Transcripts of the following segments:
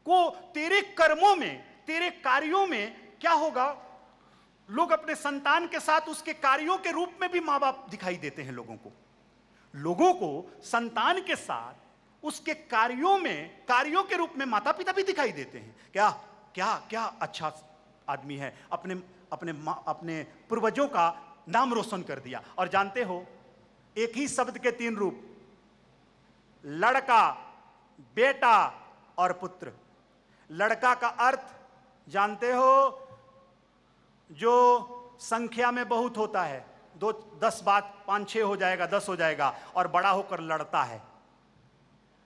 को तेरे कर्मों में, तेरे कार्यों में क्या होगा, लोग अपने संतान के साथ उसके कार्यों के रूप में भी मां बाप दिखाई देते हैं लोगों को संतान के साथ उसके कार्यों में, कार्यों के रूप में माता पिता भी दिखाई देते हैं। क्या क्या क्या अच्छा आदमी है, अपने पूर्वजों का नाम रोशन कर दिया। और जानते हो, एक ही शब्द के 3 रूप, लड़का, बेटा और पुत्र। लड़का का अर्थ जानते हो, जो संख्या में बहुत होता है, 10 बात 5-6 हो जाएगा, 10 हो जाएगा, और बड़ा होकर लड़ता है।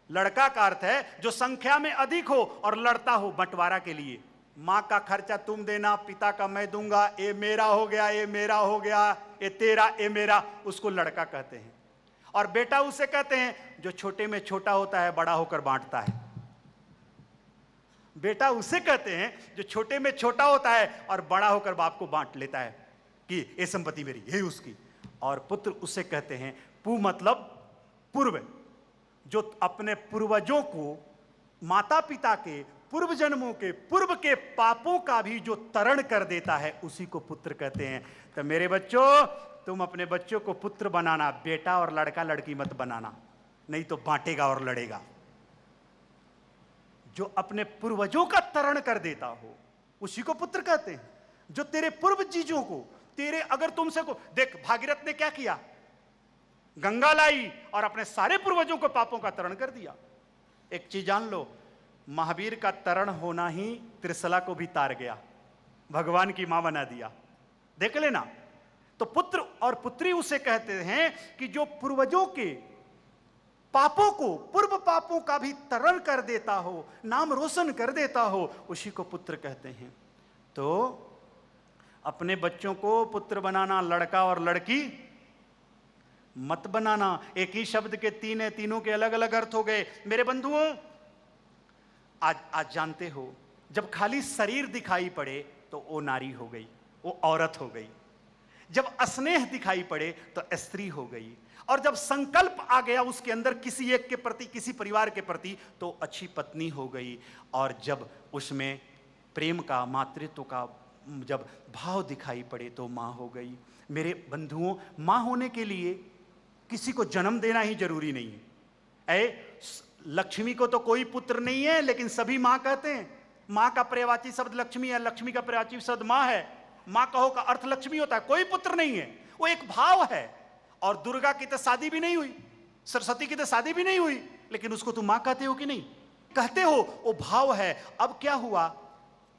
लड़का का अर्थ है जो संख्या में अधिक हो और लड़ता हो बंटवारा के लिए। मां का खर्चा तुम देना, पिता का मैं दूंगा, ये मेरा हो गया, ये मेरा हो गया, ये तेरा, ये मेरा, उसको लड़का कहते हैं। और बेटा उसे कहते हैं जो छोटे में छोटा होता है, बड़ा होकर बांटता है। बेटा उसे कहते हैं जो छोटे में छोटा होता है और बड़ा होकर बाप को बांट लेता है कि ये संपत्ति मेरी, ये उसकी। और पुत्र उसे कहते हैं, पू मतलब पूर्व, जो अपने पूर्वजों को, माता पिता के पूर्व जन्मों के, पूर्व के पापों का भी जो तरण कर देता है, उसी को पुत्र कहते हैं। तो मेरे बच्चों, तुम अपने बच्चों को पुत्र बनाना, बेटा और लड़का लड़की मत बनाना, नहीं तो बांटेगा और लड़ेगा। जो अपने पूर्वजों का तरण कर देता हो, उसी को पुत्र कहते हैं। जो तेरे पूर्व चीजों को, तेरे, अगर तुमसे को देख, भागीरथ ने क्या किया, गंगा लाई और अपने सारे पूर्वजों को पापों का तरण कर दिया। एक चीज जान लो, महावीर का तरण होना ही त्रिशला को भी तार गया, भगवान की मां बना दिया। देख लेना। तो पुत्र और पुत्री उसे कहते हैं कि जो पूर्वजों के पापों को, पूर्व पापों का भी तरण कर देता हो, नाम रोशन कर देता हो, उसी को पुत्र कहते हैं। तो अपने बच्चों को पुत्र बनाना, लड़का और लड़की मत बनाना। एक ही शब्द के 3 है, तीनों के अलग अलग अर्थ हो गए। मेरे बंधुओं, आज जानते हो, जब खाली शरीर दिखाई पड़े तो वो नारी हो गई, वो औरत हो गई। जब स्नेह दिखाई पड़े तो स्त्री हो गई। और जब संकल्प आ गया उसके अंदर किसी एक के प्रति, किसी परिवार के प्रति, तो अच्छी पत्नी हो गई। और जब उसमें प्रेम का, मातृत्व का जब भाव दिखाई पड़े तो मां हो गई। मेरे बंधुओं, मां होने के लिए किसी को जन्म देना ही जरूरी नहीं है। लक्ष्मी को तो कोई पुत्र नहीं है, लेकिन सभी मां कहते हैं। मां का पर्यायवाची शब्द लक्ष्मी है, लक्ष्मी का पर्यायवाची शब्द मां है। मां कहो का अर्थ लक्ष्मी होता है। कोई पुत्र नहीं है, वो एक भाव है। और दुर्गा की तो शादी भी नहीं हुई, सरस्वती की तो शादी भी नहीं हुई, लेकिन उसको तुम मां कहते हो कि नहीं कहते हो? वो भाव है। अब क्या हुआ,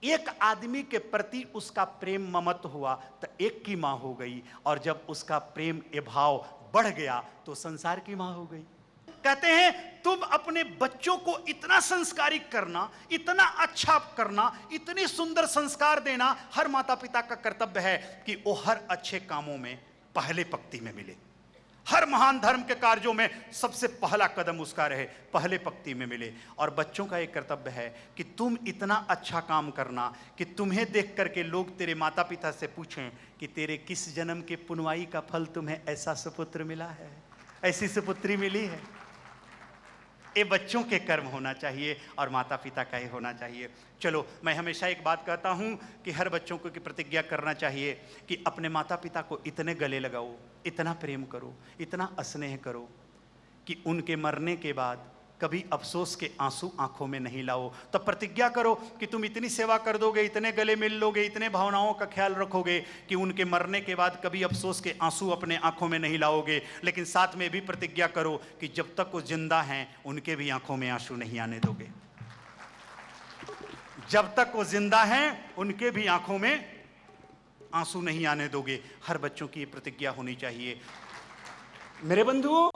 एक आदमी के प्रति उसका प्रेम ममत्व हुआ तो एक की मां हो गई। और जब उसका प्रेम ये भाव बढ़ गया तो संसार की मां हो गई। कहते हैं तुम अपने बच्चों को इतना संस्कारिक करना, इतना अच्छा करना, इतने सुंदर संस्कार देना, हर माता पिता का कर्तव्य है कि वो हर अच्छे कामों में पहले पंक्ति में मिले। हर महान धर्म के कार्यों में सबसे पहला कदम उसका रहे, पहले पंक्ति में मिले। और बच्चों का एक कर्तव्य है कि तुम इतना अच्छा काम करना कि तुम्हें देख करके लोग तेरे माता पिता से पूछें कि तेरे किस जन्म के पुनवाई का फल तुम्हें ऐसा सुपुत्र मिला है, ऐसी सुपुत्री मिली है। ये बच्चों के कर्म होना चाहिए और माता पिता का ही होना चाहिए। चलो, मैं हमेशा एक बात कहता हूँ कि हर बच्चों को की प्रतिज्ञा करना चाहिए कि अपने माता पिता को इतने गले लगाओ, इतना प्रेम करो, इतना स्नेह करो कि उनके मरने के बाद कभी अफसोस के आंसू आंखों में नहीं लाओ। तो प्रतिज्ञा करो कि तुम इतनी सेवा कर दोगे, इतने गले मिल लोगे, इतने भावनाओं का ख्याल रखोगे कि उनके मरने के बाद कभी अफसोस के आंसू अपने आंखों में नहीं लाओगे। लेकिन साथ में भी प्रतिज्ञा करो कि जब तक वो जिंदा हैं उनके भी आंखों में आंसू नहीं आने दोगे। जब तक वो जिंदा हैं उनके भी आंखों में आंसू नहीं आने दोगे। हर बच्चों की प्रतिज्ञा होनी चाहिए। मेरे बंधुओं,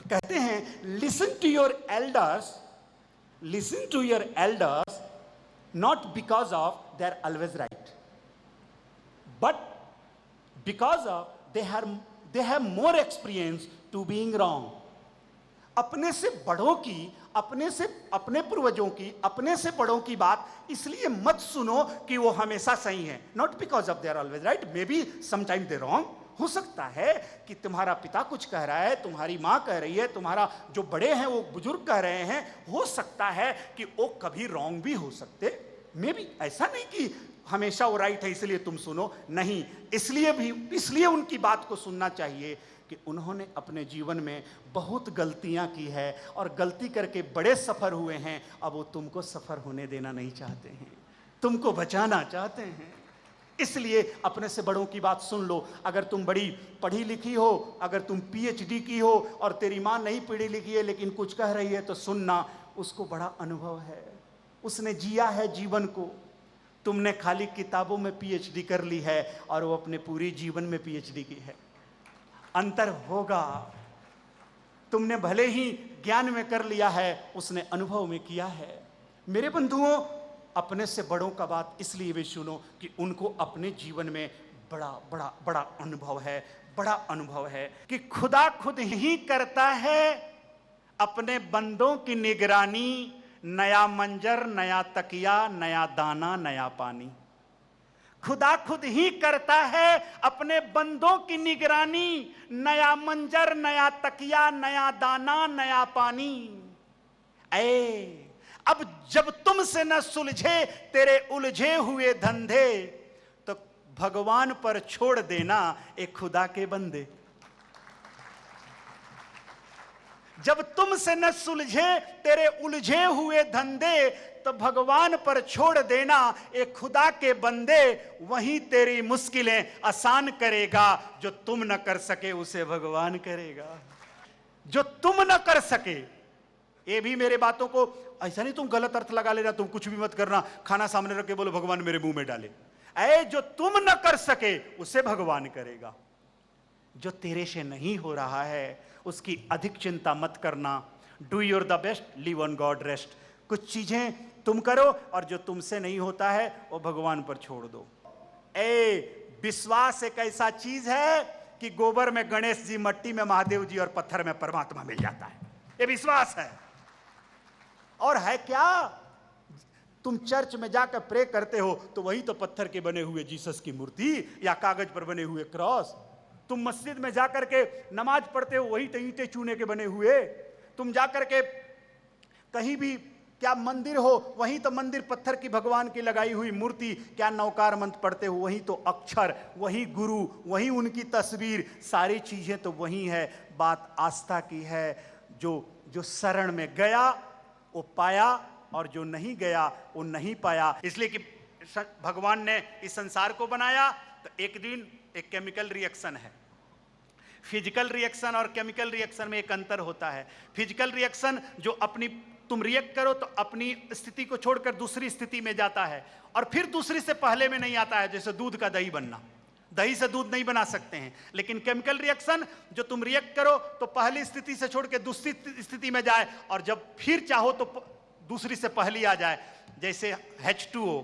कहते हैं listen to your elders, listen to your elders not because of they are always right, but because of they have more experience to being wrong. अपने से बड़ों की, अपने पूर्वजों की, अपने से बड़ों की बात इसलिए मत सुनो कि वो हमेशा सही है। Not because of they are always right, maybe sometime they wrong, हो सकता है कि तुम्हारा पिता कुछ कह रहा है, तुम्हारी माँ कह रही है, तुम्हारा जो बड़े हैं वो बुजुर्ग कह रहे हैं, हो सकता है कि वो कभी रॉन्ग भी हो सकते, मे बी। ऐसा नहीं कि हमेशा वो राइट है इसलिए तुम सुनो, नहीं, इसलिए उनकी बात को सुनना चाहिए कि उन्होंने अपने जीवन में बहुत गलतियां की है और गलती करके बड़े सफर हुए हैं। अब वो तुमको सफर होने देना नहीं चाहते हैं, तुमको बचाना चाहते हैं, इसलिए अपने से बड़ों की बात सुन लो। अगर तुम बड़ी पढ़ी लिखी हो, अगर तुम पीएचडी की हो और तेरी माँ नहीं पढ़ी लिखी है लेकिन कुछ कह रही है, तो सुनना, उसको बड़ा अनुभव है, उसने जिया है जीवन को। तुमने खाली किताबों में पीएचडी कर ली है और वो अपने पूरी जीवन में पीएचडी की है। अंतर होगा। तुमने भले ही ज्ञान में कर लिया है, उसने अनुभव में किया है। मेरे बंधुओं, अपने से बड़ों का बात इसलिए भी सुनो कि उनको अपने जीवन में बड़ा बड़ा बड़ा अनुभव है, बड़ा अनुभव है कि खुदा खुद ही करता है अपने बंदों की निगरानी। नया मंजर, नया तकिया, नया दाना, नया पानी। खुदा खुद ही करता है अपने बंदों की निगरानी। नया मंजर, नया तकिया, नया दाना, नया पानी। अब जब तुमसे न सुलझे तेरे उलझे हुए धंधे, तो भगवान पर छोड़ देना एक खुदा के बंदे। जब तुमसे न सुलझे तेरे उलझे हुए धंधे, तो भगवान पर छोड़ देना एक खुदा के बंदे। वहीं तेरी मुश्किलें आसान करेगा। जो तुम न कर सके उसे भगवान करेगा। जो तुम न कर सके, ये भी मेरे बातों को ऐसा नहीं तुम गलत अर्थ लगा लेना, तुम कुछ भी मत करना, खाना सामने रख के बोलो भगवान मेरे मुंह में डाले। जो तुम न कर सके उसे भगवान करेगा। जो तेरे से नहीं हो रहा है उसकी अधिक चिंता मत करना। Do your the best, live on God rest. कुछ चीजें तुम करो और जो तुमसे नहीं होता है वो भगवान पर छोड़ दो। विश्वास एक ऐसा चीज है कि गोबर में गणेश जी, मट्टी में महादेव जी और पत्थर में परमात्मा मिल जाता है। ये विश्वास है। और है क्या, तुम चर्च में जाकर प्रे करते हो तो वही तो पत्थर के बने हुए जीसस की मूर्ति या कागज पर बने हुए क्रॉस। तुम मस्जिद में जाकर के नमाज पढ़ते हो, वही तो ईंटें चूने के बने हुए। तुम जाकर के कहीं भी क्या मंदिर हो, वहीं तो मंदिर पत्थर की भगवान की लगाई हुई मूर्ति। क्या नौकार मंत्र पढ़ते हो, वहीं तो अक्षर, वही गुरु, वही उनकी तस्वीर, सारी चीजें तो वही है। बात आस्था की है। जो शरण में गया वो पाया और जो नहीं गया वो नहीं पाया। इसलिए कि भगवान ने इस संसार को बनाया तो एक दिन एक केमिकल रिएक्शन है। फिजिकल रिएक्शन और केमिकल रिएक्शन में एक अंतर होता है। फिजिकल रिएक्शन जो अपनी तुम रिएक्ट करो तो अपनी स्थिति को छोड़कर दूसरी स्थिति में जाता है और फिर दूसरी से पहले में नहीं आता है। जैसे दूध का दही बनना, दही से दूध नहीं बना सकते हैं। लेकिन केमिकल रिएक्शन जो तुम रिएक्ट करो तो पहली स्थिति से छोड़ के दूसरी स्थिति में जाए और जब फिर चाहो तो दूसरी से पहली आ जाए। जैसे H2O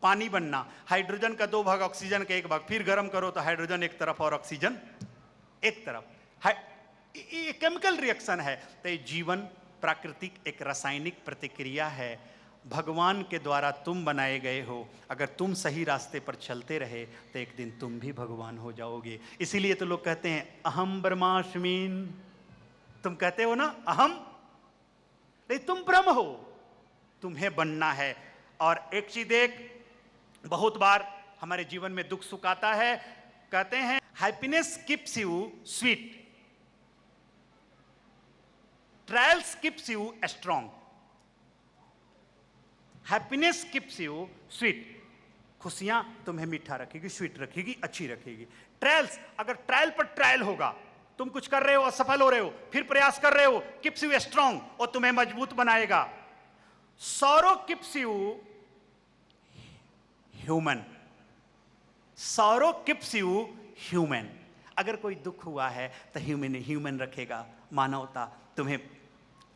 पानी बनना, हाइड्रोजन का 2 भाग, ऑक्सीजन का 1 भाग, फिर गर्म करो तो हाइड्रोजन एक तरफ और ऑक्सीजन एक तरफ। ये केमिकल रिएक्शन है। तो ये जीवन प्राकृतिक एक रासायनिक प्रतिक्रिया है। भगवान के द्वारा तुम बनाए गए हो। अगर तुम सही रास्ते पर चलते रहे तो एक दिन तुम भी भगवान हो जाओगे। इसीलिए तो लोग कहते हैं अहम ब्रह्मास्मीन। तुम कहते हो ना अहम, नहीं, तुम ब्रह्म हो, तुम्हें बनना है। और एक चीज देख, बहुत बार हमारे जीवन में दुख सुख आता है, कहते हैं happiness keeps you sweet, trials keeps you strong. Happiness keeps you sweet, खुशियां तुम्हें मीठा रखेगी, स्वीट रखेगी, अच्छी रखेगी। ट्रायल्स, अगर ट्रायल पर ट्रायल होगा, तुम कुछ कर रहे हो, असफल हो रहे हो, फिर प्रयास कर रहे हो, कीप्स यू स्ट्रॉन्ग, और तुम्हें मजबूत बनाएगा। Sorrow keeps you human, sorrow keeps you human. अगर कोई दुख हुआ है तो ह्यूमन रखेगा, मानवता तुम्हें,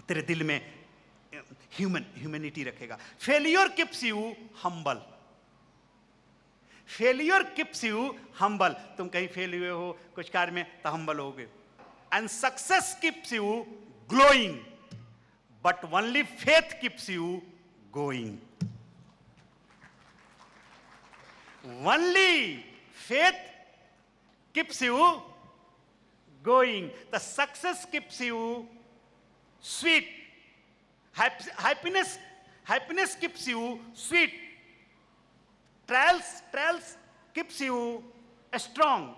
तेरे दिल में ह्यूमैनिटी रखेगा। Failure keeps you humble, failure keeps you humble. तुम कहीं फेल हुए हो कुछ कार्य में तो हम्बल होगे। And success keeps you glowing, but only faith keeps you going. Only faith keeps you going. The success keeps you sweet. Happiness keeps you sweet. Trials keeps you strong.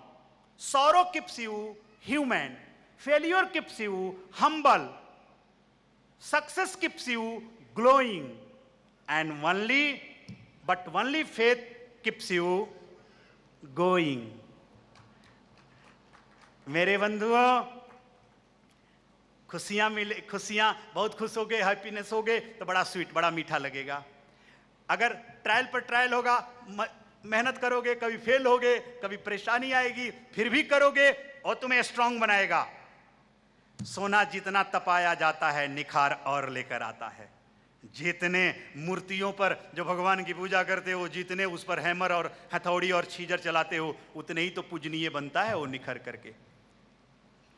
Sorrow keeps you human. Failure keeps you humble. Success keeps you glowing. And only faith keeps you going. मेरे बंधुओं, खुशियां बहुत खुश हो गए, happiness हो गए तो बड़ा स्वीट, बड़ा मीठा लगेगा। अगर ट्रायल पर ट्रायल होगा, मेहनत करोगे, कभी फेल होगे, कभी परेशानी आएगी, फिर भी करोगे और तुम्हें स्ट्रांग बनाएगा। सोना जितना तपाया जाता है निखार और लेकर आता है। जितने मूर्तियों पर जो भगवान की पूजा करते हो, जितने उस पर हैमर और हथौड़ी और छीजर चलाते हो, उतने ही तो पूजनीय बनता है वो निखर करके।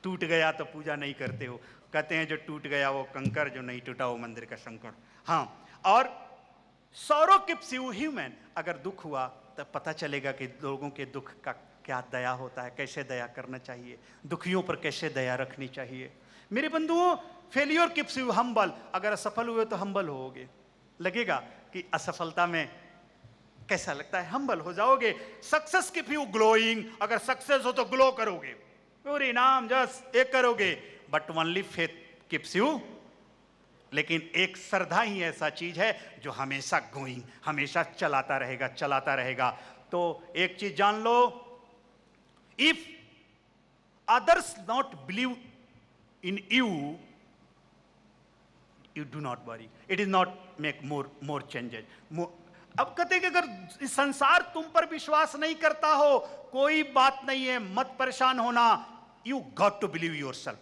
टूट गया तो पूजा नहीं करते हो। कहते हैं जो टूट गया वो कंकर, जो नहीं टूटा वो मंदिर का शंकर। हाँ, और सॉरो कीप्स यू ह्यूमन। अगर दुख हुआ तब पता चलेगा कि लोगों के दुख का क्या दया होता है, कैसे दया करना चाहिए, दुखियों पर कैसे दया रखनी चाहिए। मेरे बंधुओं, फेलियर कीप्स यू हम्बल। अगर असफल हुए तो हम्बल होगे। लगेगा कि असफलता में कैसा लगता है, हम्बल हो जाओगे। Success keep you glowing. अगर सक्सेस हो तो ग्लो करोगे, पूरी नाम जस एक करोगे। But only faith keeps you. लेकिन एक श्रद्धा ही ऐसा चीज है जो हमेशा गोइंग, हमेशा चलाता रहेगा। तो एक चीज जान लो, if others not believe in you, you do not worry. It is not make more changes. अब कहते हैं कि अगर संसार तुम पर विश्वास नहीं करता हो, कोई बात नहीं है, मत परेशान होना। You got to believe yourself.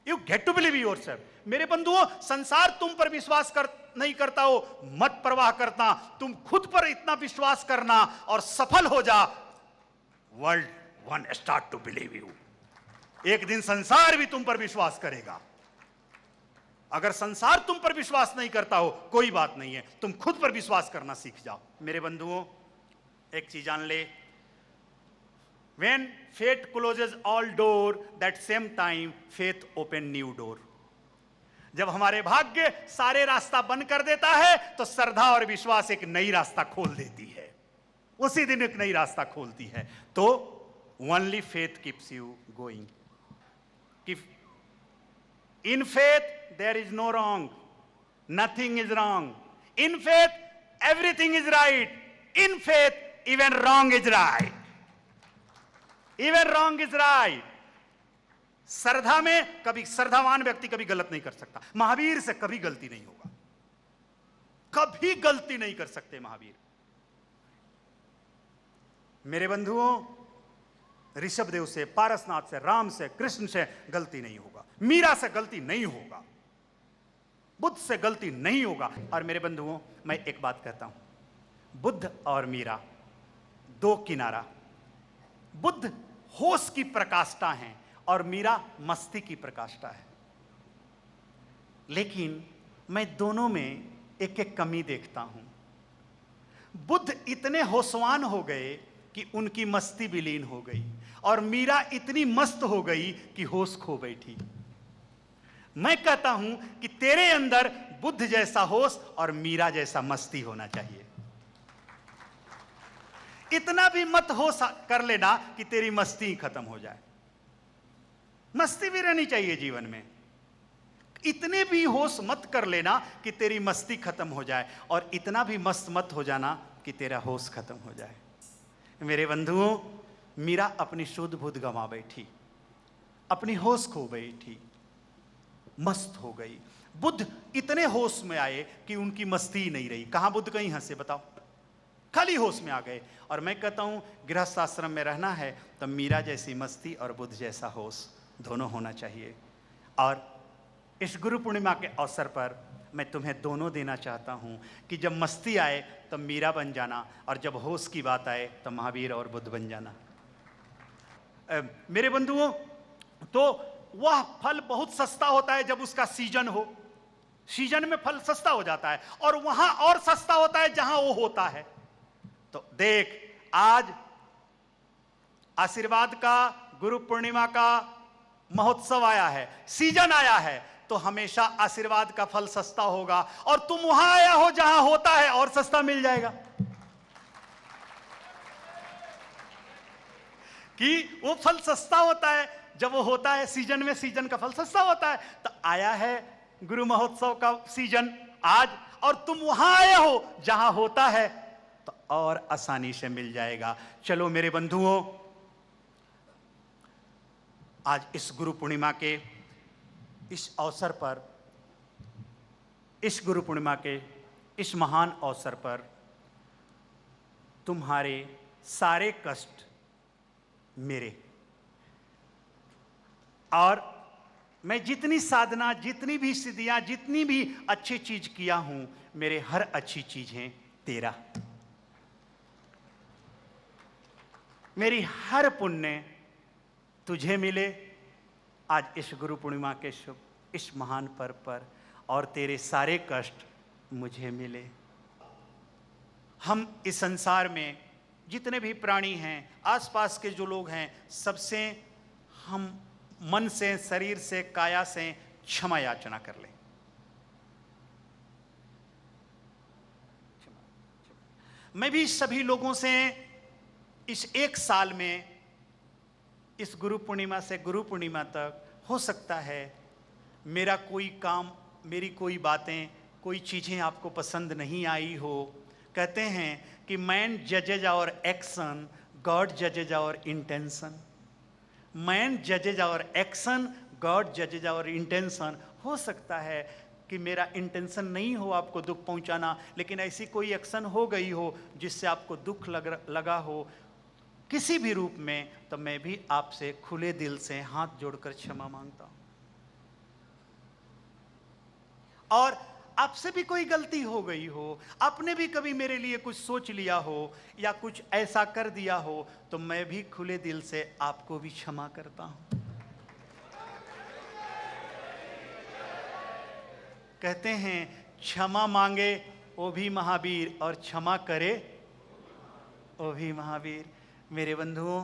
You get to believe yourself. मेरे बंधुओं, संसार तुम पर विश्वास नहीं करता हो, मत परवाह करना। तुम खुद पर इतना विश्वास करना और सफल हो जा। World one start to believe you. एक दिन संसार भी तुम पर विश्वास करेगा। अगर संसार तुम पर विश्वास नहीं करता हो, कोई बात नहीं है, तुम खुद पर विश्वास करना सीख जाओ। मेरे बंधुओं, एक चीज जान ले, when fate closes all door, that same time faith open new door. जब हमारे भाग्य सारे रास्ता बंद कर देता है तो श्रद्धा और विश्वास एक नई रास्ता खोल देती है, उसी दिन एक नई रास्ता खोलती है। तो only faith keeps you going. In faith there is no wrong, nothing is wrong. In faith everything is right. In faith even wrong is right. Even wrong is right. श्रद्धा में कभी श्रद्धावान व्यक्ति कभी गलत नहीं कर सकता। महावीर से कभी गलती नहीं होगा, कभी गलती नहीं कर सकते महावीर। मेरे बंधुओं, ऋषभदेव से, पारसनाथ से, राम से, कृष्ण से गलती नहीं होगा, मीरा से गलती नहीं होगा, बुद्ध से गलती नहीं होगा। और मेरे बंधुओं, मैं एक बात कहता हूं, बुद्ध और मीरा दो किनारा। बुद्ध होश की प्रकाष्ठा है और मीरा मस्ती की प्रकाष्ठा है। लेकिन मैं दोनों में एक एक कमी देखता हूं। बुद्ध इतने होशवान हो गए कि उनकी मस्ती विलीन हो गई, और मीरा इतनी मस्त हो गई कि होश खो बैठी। मैं कहता हूं कि तेरे अंदर बुद्ध जैसा होश और मीरा जैसा मस्ती होना चाहिए। इतना भी मत होश कर लेना कि तेरी मस्ती ही खत्म हो जाए। मस्ती भी रहनी चाहिए जीवन में। इतने भी होश मत कर लेना कि तेरी मस्ती खत्म हो जाए, और इतना भी मस्त मत हो जाना कि तेरा होश खत्म हो जाए। मेरे बंधुओं, मीरा अपनी शुद्ध बुद्ध गंवा बैठी, अपनी होश खो बैठी, मस्त हो गई। बुद्ध इतने होश में आए कि उनकी मस्ती ही नहीं रही। कहां बुद्ध कहीं हंसे बताओ, खाली होश में आ गए। और मैं कहता हूं, गृहस्थ आश्रम में रहना है तो मीरा जैसी मस्ती और बुद्ध जैसा होश दोनों होना चाहिए। और इस गुरु पूर्णिमा के अवसर पर मैं तुम्हें दोनों देना चाहता हूं कि जब मस्ती आए तो मीरा बन जाना, और जब होश की बात आए तो महावीर और बुद्ध बन जाना। मेरे बंधुओं, तो वह फल बहुत सस्ता होता है जब उसका सीजन हो। सीजन में फल सस्ता हो जाता है, और वहां और सस्ता होता है जहां वो होता है। तो देख, आज आशीर्वाद का, गुरु पूर्णिमा का महोत्सव आया है, सीजन आया है, तो हमेशा आशीर्वाद का फल सस्ता होगा। और तुम वहां आया हो जहां होता है और सस्ता मिल जाएगा, कि वो फल सस्ता होता है जब वो होता है सीजन में, सीजन का फल सस्ता होता है। तो आया है गुरु महोत्सव का सीजन आज, और तुम वहां आए हो जहां होता है, तो और आसानी से मिल जाएगा। चलो मेरे बंधुओं, आज इस गुरु पूर्णिमा के इस अवसर पर, इस गुरु पूर्णिमा के इस महान अवसर पर तुम्हारे सारे कष्ट मेरे, और मैं जितनी साधना, जितनी भी सिद्धियां, जितनी भी अच्छी चीज किया हूं, मेरे हर अच्छी चीजें तेरा, मेरी हर पुण्य तुझे मिले आज इस गुरु पूर्णिमा के शुभ इस महान पर्व पर, और तेरे सारे कष्ट मुझे मिले। हम इस संसार में जितने भी प्राणी हैं, आसपास के जो लोग हैं, सबसे हम मन से, शरीर से, काया से क्षमा याचना कर लें। मैं भी सभी लोगों से इस एक साल में, इस गुरु पूर्णिमा से गुरु पूर्णिमा तक, हो सकता है मेरा कोई काम, मेरी कोई बातें, कोई चीज़ें आपको पसंद नहीं आई हो। कहते हैं कि man जजेज our action, God जजेज our intention. Man जजेज our action, God जजेज our intention. हो सकता है कि मेरा इंटेंशन नहीं हो आपको दुख पहुंचाना, लेकिन ऐसी कोई एक्शन हो गई हो जिससे आपको दुख लगा हो किसी भी रूप में, तो मैं भी आपसे खुले दिल से हाथ जोड़कर क्षमा मांगता हूं। और आपसे भी कोई गलती हो गई हो, आपने भी कभी मेरे लिए कुछ सोच लिया हो या कुछ ऐसा कर दिया हो, तो मैं भी खुले दिल से आपको भी क्षमा करता हूं। कहते हैं क्षमा मांगे वो भी महावीर, और क्षमा करे वो भी महावीर। मेरे बंधुओं,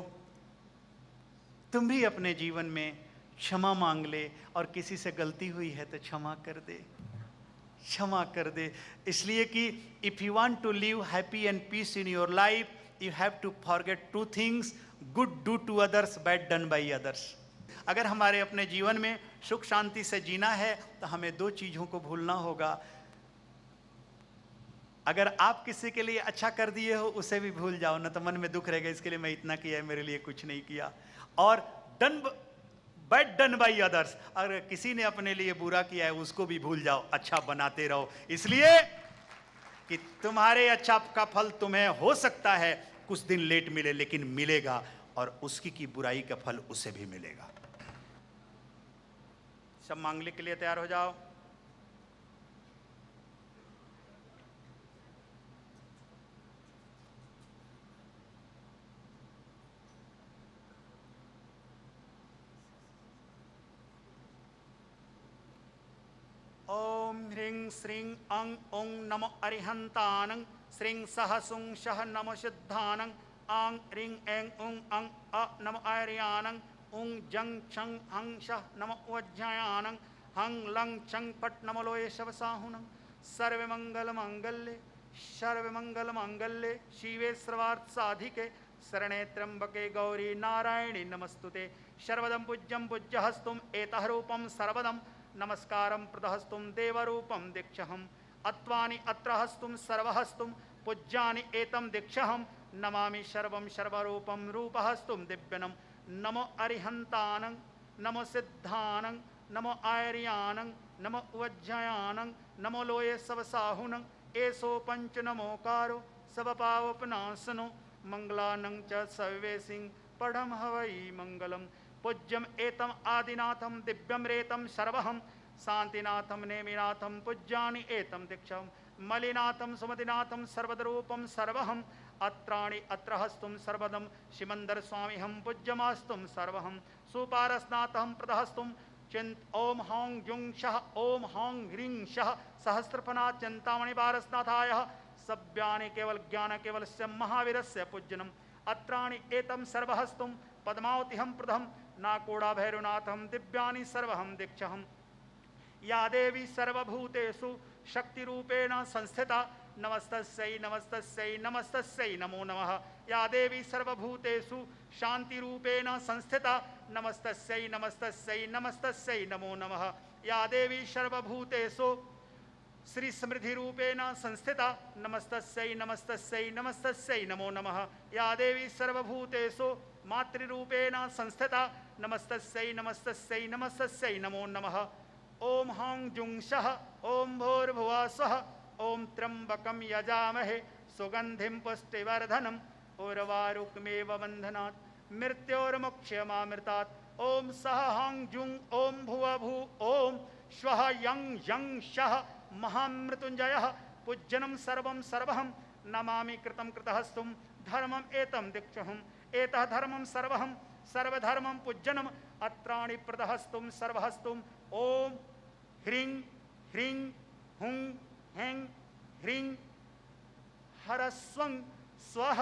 तुम भी अपने जीवन में क्षमा मांग ले, और किसी से गलती हुई है तो क्षमा कर दे, क्षमा कर दे। इसलिए कि if you want to live happy and peace in your life, you have to forget two things, good do to others, bad done by others. अगर हमारे अपने जीवन में सुख शांति से जीना है तो हमें दो चीजों को भूलना होगा। अगर आप किसी के लिए अच्छा कर दिए हो, उसे भी भूल जाओ, न तो मन में दुख रहेगा, इसके लिए मैं इतना किया है, मेरे लिए कुछ नहीं किया। और बैड डन बाय अदर्स, अगर किसी ने अपने लिए बुरा किया है उसको भी भूल जाओ, अच्छा बनाते रहो। इसलिए कि तुम्हारे अच्छा का फल तुम्हें हो सकता है कुछ दिन लेट मिले, लेकिन मिलेगा, और उसकी की बुराई का फल उसे भी मिलेगा। सब मांगने के लिए तैयार हो जाओ। ओम ह्रीं श्रीं अं ओं नमो अरिहंतानं, श्रीं सह सुं शह नमो सिद्धानं, आं ह्रीं ऐं ओं अं अ नमो आर्यानं, ओं जं छं हं शह नमो वज्रयानं, हं लं छं पट नमो लोये शवसाहुनं। सर्वमंगलमांगल्ये सर्वमंगलमांगल्ये शिवे सर्वार्थ साधिके शरणे त्र्यंबके गौरी नारायणी नमस्तुते। सर्वदं पूज्यं पूज्यहस्तुं एतः रूपं सर्वदं नमस्कारं प्रदहस्तुं देवरूपं दीक्षहम्। अत्वानि अत्र हस्तुं सर्वहस्तुं पूज्यानि एतं दीक्षहम्। नमामि सर्वं सर्वरूपं रूपहस्तुं दिव्यनं। नमो अरिहंतानं, नमो सिद्धानं, नमो आर्यानं, नमो वज्रयानं, नमो लोये सवसाहुनं। एसो पंच नमोकारो सबपावपनाशनो, मंगलानं च सर्वेसिं पढ़म हवै मंगलम्। पूज्यम एतम आदिनाथम दिव्यम रेतम सर्वहम, शांतिनाथम नेमिनाथम पूज्यानि एतम दीक्षम। मलिनाथम सुमतिनाथम सर्वद्रूपम सर्वहम, अत्राणि अत्र हस्तुम सर्वदम शिमंदर स्वामी हम पूज्यमास्तुम सर्वहम। सुपारसनाथम प्रदहस्तुम चिंत ओम हौं जुं शह ओम हौं ह्रीं शह सहस्रफना चिंतामणि पारसनाथाय सव्यानि केवल ज्ञान केवल से महावीरस्य पूजनम। अत्राणि एतं सर्वहस्तुम पद्मावतिहं प्रथम नाकोड़ा भैरवनाथम दिव्यानि सर्वहम दीक्षहम। या देवी सर्वभूतेषु शक्ति रूपेण संस्थिता नमस्तस्यै नमस्तस्यै नमस्तस्यै नमो नमः। या देवी सर्वभूतेषु शांति रूपेण संस्थिता नमस्तस्यै नमस्तस्यै नमस्तस्यै नमो नमः। या देवी सर्वभूतेषु श्री समृद्धि रूपेण संस्थिता नमस्तस्यै नमस्तस्यै नमस्तस्यै नमो नमः। या देवी सर्वभूतेषु मातृरूपेण संस्थिता नमस्तस्यै नमस्तस्यै नमस्तस्यै नमो नमः। ओम हं जुं सः ओम भूर्भुवः स्वः ओम त्र्यंबकं यजामहे सुगंधिं पुष्टिवर्धनम् उर्वारुकमेव बन्धनात् मृत्योर्मुक्षयमामृतात्। ओम सः हं जुं ओम भुवः भू ओम श्वः यं यं शः महामृत्युंजयः पूज्यनं सर्वं सर्वहं नमामि कृतं कृतहस्तुं धर्मम् एतं दीक्षहुम्। एतः धर्मं सर्वहं सर्वधर्मं पूज्यनम् अत्राणि प्रदहस्तुं सर्वहस्तुं। ओम ह्रीं ह्रीं हुं हें ह्रीं हरस्वं स्वः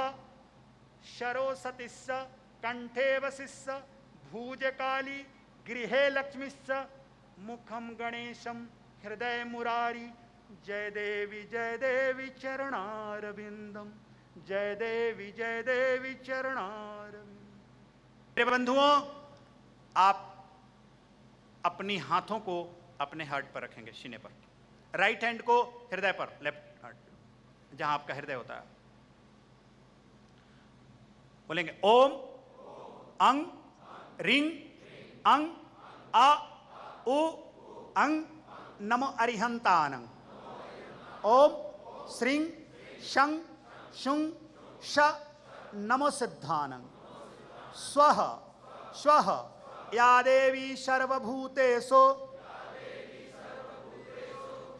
शरोसतिस्स कंठे वसिस्स भुजकाली गृहे लक्ष्मीस्स मुखं गणेशं हृदय मुरारी। जय देवी चरणारविंदम जय देवी चरणारविंदम। मेरे बंधुओं, आप अपनी हाथों को अपने हार्ट पर रखेंगे, सीने पर, राइट हैंड को हृदय पर, लेफ्ट हार्ट जहां आपका हृदय होता है। बोलेंगे ओम अंग रिंग अंग आ उ अंग नमो अरिहंतानं। ओम श्रीं शं शुं श नमो सिद्धानं। स्वः स्वः या देवी सर्वभूतेषु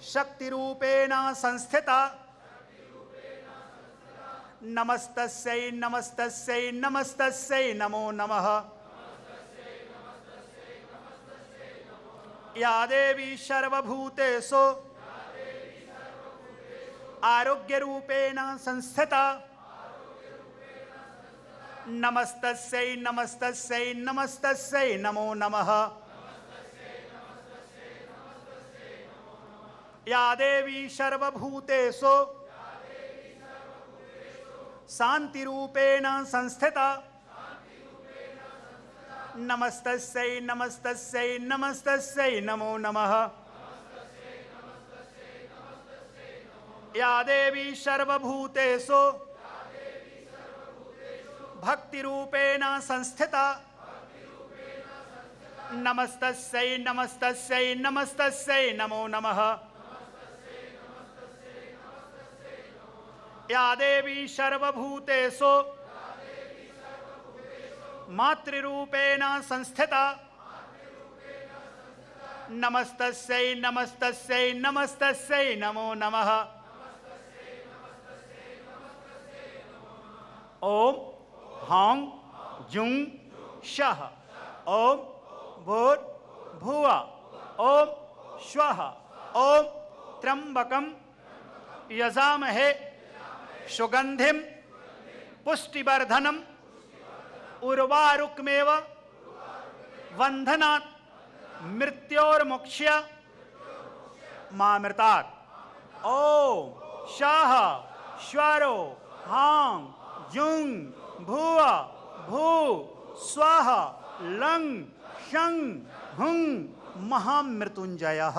शक्ति रूपेण संस्थिता नमस्तस्यै नमस्तस्यै नमस्तस्यै नमो नमः। या देवी सर्वभूतेषु आरोग्य रूपेण संस्थिता नमस्तस्यै नमस्तस्यै नमस्तस्यै नमो नमः। या देवी सर्वभूतेषु शांति रूपेण संस्थिता नमस्तस्यै नमस्तस्यै नमस्तस्यै नमो नमः। या देवी सर्वभूतेषु भक्ति रूपेण संस्थिता नमस्तस्यै नमस्तस्यै नमस्तस्यै नमो नमः। या देवी सर्वभूतेषु मातृरूपेण संस्थिता नमस्तस्यै नमस्तस्यै नमस्तस्यै नमो नमः। ओम हं जुं शः ओम भूर्भुवः ओम श्वः ओम त्र्यंबकं यजामहे सुगंधिं पुष्टिवर्धनम् उर्वारुकमेव बन्धनात् मृत्योर्मुक्ष्य मामृतात्। ओम शः श्वरो हां जुं भुवः भू स्वः लं शं हुं महामृत्युंजयः।